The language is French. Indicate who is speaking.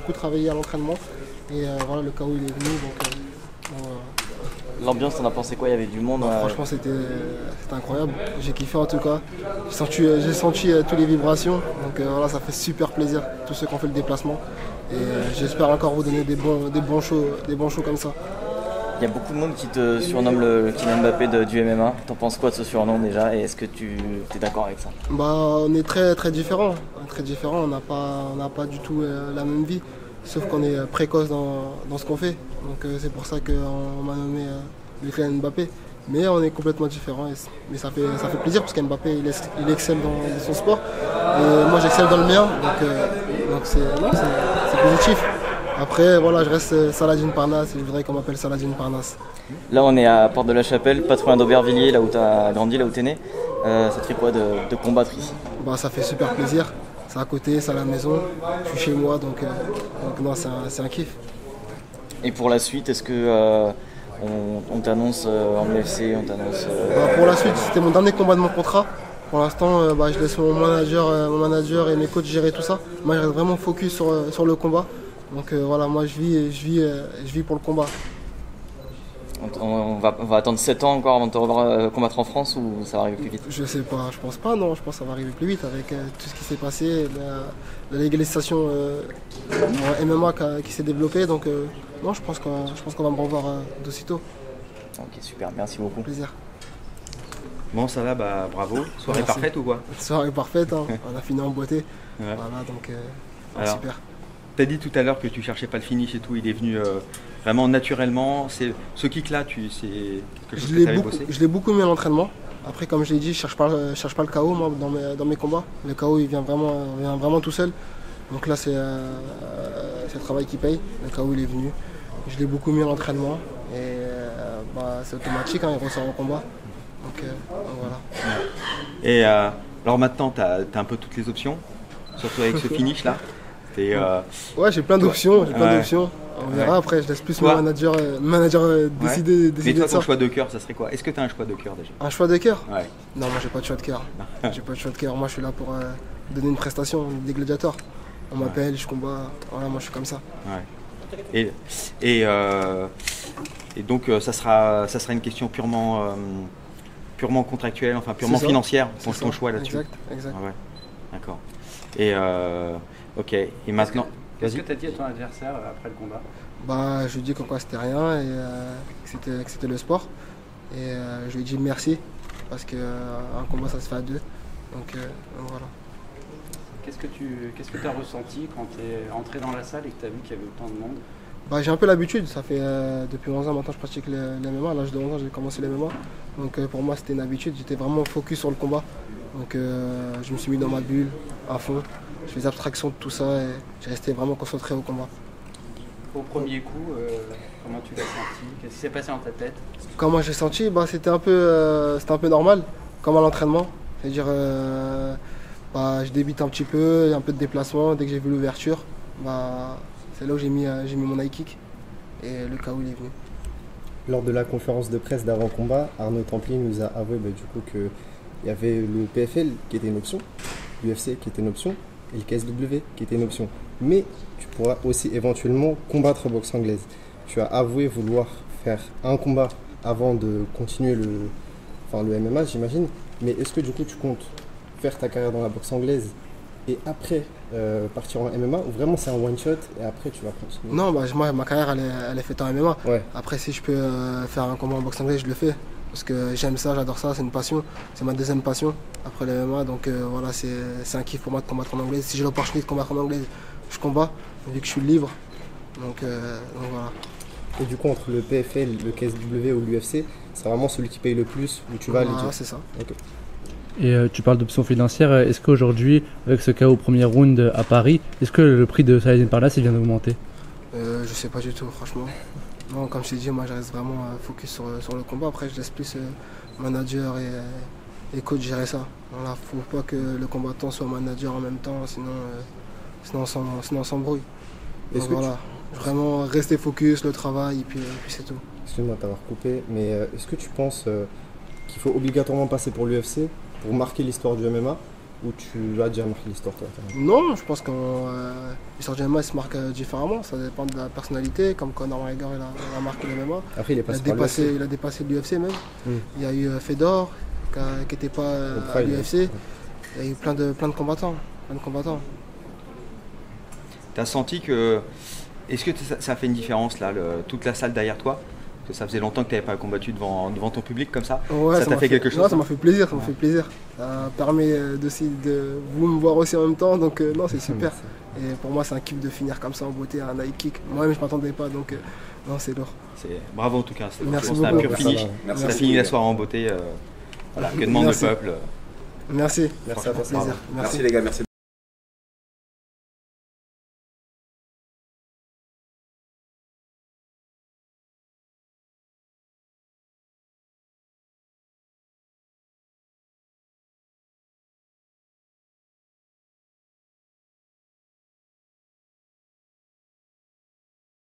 Speaker 1: beaucoup travaillé à l'entraînement. Et voilà, le KO il est venu.
Speaker 2: L'ambiance, t'en as pensé quoi? Il y avait du monde.
Speaker 1: Franchement, c'était incroyable. J'ai kiffé en tout cas. J'ai senti toutes les vibrations. Donc voilà, ça fait super plaisir, tous ceux qui ont fait le déplacement. Et j'espère encore vous donner des bons shows comme ça.
Speaker 2: Il y a beaucoup de monde qui te surnomme le Kylian Mbappé du MMA. T'en penses quoi de ce surnom déjà? Et est-ce que tu es d'accord avec ça?
Speaker 1: On est très, très différents. On n'a pas du tout la même vie. Sauf qu'on est précoce dans ce qu'on fait. Donc c'est pour ça qu'on m'a nommé le Kylian Mbappé. Mais on est complètement différents. Mais ça fait plaisir parce qu'Mbappé il excelle dans son sport. Et moi j'excelle dans le mien. Donc c'est positif. Après voilà, je reste Saladin Parnasse et je voudrais qu'on m'appelle Saladin Parnasse.
Speaker 2: Là on est à Porte de la Chapelle, pas trop loin d'Aubervilliers, là où tu as grandi, là où tu es né. Ça te fait quoi de combattre ici?
Speaker 1: Ça fait super plaisir. C'est à côté, c'est à la maison, je suis chez moi, donc non, c'est un kiff.
Speaker 2: Et pour la suite, est-ce que on t'annonce en UFC,
Speaker 1: Pour la suite, c'était mon dernier combat de mon contrat. Pour l'instant, je laisse mon manager et mes coachs gérer tout ça. Moi, je reste vraiment focus sur le combat. Donc voilà, moi je vis pour le combat.
Speaker 2: On va attendre 7 ans encore avant de te revoir combattre en France ou ça va arriver plus vite?
Speaker 1: Je sais pas, je pense pas, non, je pense que ça va arriver plus vite avec tout ce qui s'est passé, la légalisation en MMA qui s'est développée, donc non, je pense qu'on va me revoir d'aussitôt.
Speaker 2: Ok, super, merci beaucoup.
Speaker 1: Plaisir.
Speaker 3: Bon, ça va, bravo. Soirée
Speaker 1: Merci.
Speaker 3: parfaite ou quoi?
Speaker 1: Soirée parfaite, hein. On a fini en beauté.
Speaker 3: Ouais.
Speaker 1: Voilà, donc
Speaker 3: Alors,
Speaker 1: super.
Speaker 3: T'as dit tout à l'heure que tu cherchais pas le finish et tout, il est venu vraiment naturellement. Ce kick-là, c'est quelque chose que tu avais bossé?
Speaker 1: Je l'ai beaucoup mis à l'entraînement. Après, comme je l'ai dit, je cherche pas le KO moi, dans mes combats. Le KO, il vient vraiment tout seul. Donc là, c'est le travail qui paye. Le KO, il est venu. Je l'ai beaucoup mis à l'entraînement. Et c'est automatique, hein, il ressort en combat. Donc voilà.
Speaker 3: Et alors maintenant, tu as un peu toutes les options, surtout avec ce finish-là.
Speaker 1: Ouais, j'ai plein d'options. On verra après, je laisse plus mon manager décider
Speaker 3: Mais toi,
Speaker 1: de ça.
Speaker 3: ton choix de cœur, ça serait quoi? Est-ce que tu as un choix de cœur déjà?
Speaker 1: Un choix de cœur?
Speaker 3: Ouais.
Speaker 1: Non, moi j'ai pas de choix de cœur. J'ai pas de choix de cœur. Moi je suis là pour donner une prestation, des gladiateurs. On m'appelle, je combats. Voilà, moi je suis comme ça.
Speaker 3: Ouais. Et donc ça sera une question purement contractuelle, enfin purement financière, ton choix là-dessus.
Speaker 1: Exact.
Speaker 3: Ouais. D'accord. Et ok. Et maintenant.
Speaker 4: Qu'est-ce que tu as dit à ton adversaire après le combat?
Speaker 1: Je lui ai dit qu'en quoi c'était rien et que c'était le sport. Et je lui ai dit merci parce qu'un combat ça se fait à deux. Donc voilà.
Speaker 4: Qu'est-ce que tu as ressenti quand tu es entré dans la salle et que tu as vu qu'il y avait autant de monde?
Speaker 1: J'ai un peu l'habitude, ça fait depuis 11 ans maintenant je pratique le MMA, à l'âge de 11 ans j'ai commencé le MMA. Donc pour moi c'était une habitude, j'étais vraiment focus sur le combat. Donc je me suis mis dans ma bulle à fond, je faisais abstraction de tout ça et j'ai resté vraiment concentré au combat.
Speaker 4: Au premier coup, comment tu l'as senti? Qu'est-ce qui s'est passé dans ta tête?
Speaker 1: Comment j'ai senti? C'était un peu normal, comme à l'entraînement. C'est-à-dire je débite un petit peu, il y a un peu de déplacement, dès que j'ai vu l'ouverture, c'est là où j'ai mis mon high kick et le KO il est venu.
Speaker 5: Lors de la conférence de presse d'avant-combat, Arnaud Templier nous a avoué du coup qu'il y avait le PFL qui était une option, l'UFC qui était une option et le KSW qui était une option. Mais tu pourras aussi éventuellement combattre boxe anglaise. Tu as avoué vouloir faire un combat avant de continuer le MMA, j'imagine. Mais est-ce que du coup tu comptes faire ta carrière dans la boxe anglaise et après partir en MMA ou vraiment c'est un one shot et après tu vas continuer?
Speaker 1: Non, moi ma carrière elle est faite en MMA.
Speaker 5: Ouais.
Speaker 1: Après si je peux faire un combat en boxe anglaise, je le fais. Parce que j'aime ça, j'adore ça, c'est une passion. C'est ma deuxième passion après le MMA. Donc voilà, c'est un kiff pour moi de combattre en anglaise. Si j'ai l'opportunité de combattre en anglaise, je combats, vu que je suis libre. Donc voilà.
Speaker 5: Et du coup entre le PFL, le KSW ou l'UFC, c'est vraiment celui qui paye le plus où tu vas aller dire?
Speaker 1: C'est ça.
Speaker 5: Okay.
Speaker 6: Et tu parles d'options financières, est-ce qu'aujourd'hui, avec ce KO au premier round à Paris, est-ce que le prix de Saladin Parnasse vient d'augmenter?
Speaker 1: Je sais pas du tout, franchement. Non, comme je t'ai dit, moi je reste vraiment focus sur le combat. Après, je laisse plus manager et coach gérer ça. Voilà, faut pas que le combattant soit manager en même temps, sinon on s'embrouille. Donc voilà, vraiment rester focus, le travail, et puis c'est tout.
Speaker 5: Excuse-moi de t'avoir coupé, mais est-ce que tu penses qu'il faut obligatoirement passer pour l'UFC pour marquer l'histoire du MMA ou tu as déjà marqué l'histoire toi?
Speaker 1: Non, je pense que l'histoire du MMA se marque différemment. Ça dépend de la personnalité, comme Conor McGregor il a marqué le MMA.
Speaker 5: Après, il est passé par
Speaker 1: Il a dépassé l'UFC même. Il y a eu Fedor qui n'était pas à l'UFC. Il y a eu plein de combattants.
Speaker 3: T'as senti que... Est-ce que ça a fait une différence, là, toute la salle derrière toi? Parce que ça faisait longtemps que tu n'avais pas combattu devant ton public comme ça.
Speaker 1: Ouais,
Speaker 3: ça t'a fait quelque chose?
Speaker 1: Non, ça m'a fait plaisir, Ça permet de vous me voir aussi en même temps, donc non, c'est super. Et pour moi, c'est un kiff de finir comme ça en beauté, un high kick. Moi-même, je ne m'attendais pas, donc non, c'est lourd.
Speaker 3: Bravo en tout cas,
Speaker 1: Merci
Speaker 3: c'était un
Speaker 1: beaucoup.
Speaker 3: pur finish.
Speaker 7: Merci.
Speaker 3: Ça finit la soirée en beauté. Voilà, que demande le peuple.
Speaker 1: Merci.
Speaker 5: Merci à toi.
Speaker 1: Plaisir.
Speaker 7: Merci les gars, merci.